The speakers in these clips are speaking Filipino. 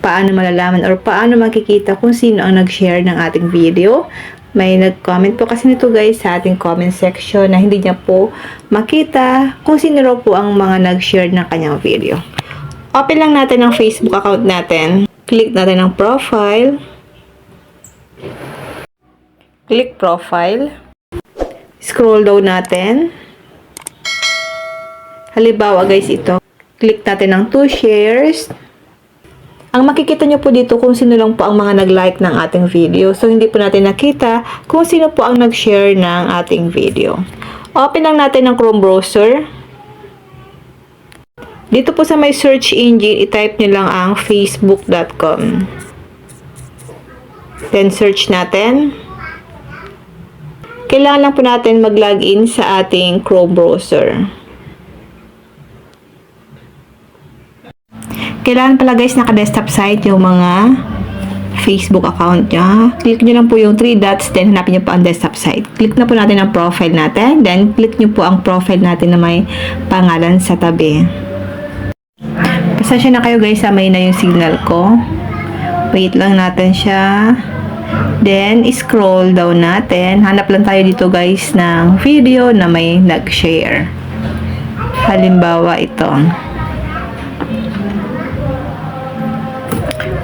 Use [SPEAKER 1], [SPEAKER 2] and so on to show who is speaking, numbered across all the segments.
[SPEAKER 1] paano malalaman or paano makikita kung sino ang nag-share ng ating video. May nag-comment po kasi nito guys sa ating comment section na hindi niya po makita kung sino raw po ang mga nag-share ng kanyang video. Open lang natin ang Facebook account natin. Click natin ang profile. Click profile. Scroll down natin. Halimbawa guys ito. Click natin ang 2 shares. Ang makikita nyo po dito kung sino lang po ang mga nag-like ng ating video. So, hindi po natin nakita kung sino po ang nag-share ng ating video. Open lang natin ang Chrome browser. Dito po sa may search engine, i-type nyo lang ang facebook.com. Then, search natin. Kailangan lang po natin mag-login sa ating Chrome browser. Kailangan pala guys naka-desktop site yung mga Facebook account nyo. Click nyo lang po yung 3 dots, then hanapin nyo po ang desktop site. Click na po natin ang profile natin, then click nyo po ang profile natin na may pangalan sa tabi. Pasensya na kayo guys, may na yung signal ko. Wait lang natin siya. Then, scroll down natin. Hanap lang tayo dito guys ng video na may nag-share. Halimbawa ito.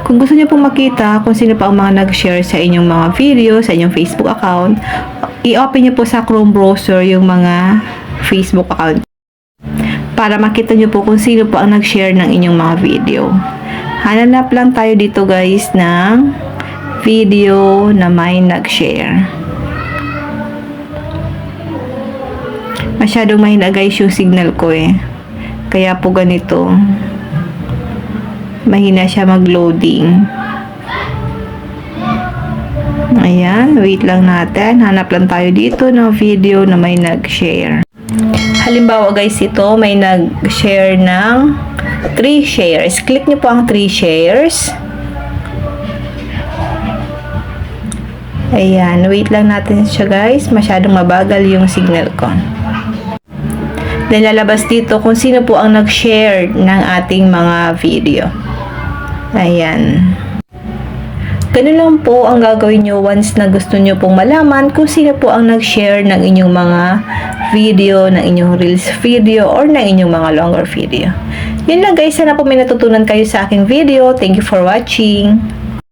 [SPEAKER 1] Kung gusto niyo pong makita kung sino pa ang mga nag-share sa inyong mga video, sa inyong Facebook account, i-open niyo po sa Chrome browser yung mga Facebook account para makita niyo po kung sino po ang nag-share ng inyong mga video. Hanap lang tayo dito guys ng video na may nag-share. Masyadong mahina guys yung signal ko kaya po ganito. Mahina siya mag-loading. Ayan, wait lang natin. Hanap lang tayo dito ng video na may nag-share. Halimbawa guys, ito may nag-share ng 3 shares. Click nyo po ang 3 shares. Ayan, wait lang natin siya guys. Masyadong mabagal yung signal ko. Then lalabas dito kung sino po ang nag-share ng ating mga video. Ayan. Ganun lang po ang gagawin nyo once na gusto nyo pong malaman kung sino po ang nag-share ng inyong mga video, ng inyong Reels video, or ng inyong mga longer video. Yun lang guys, sana po may natutunan kayo sa aking video. Thank you for watching.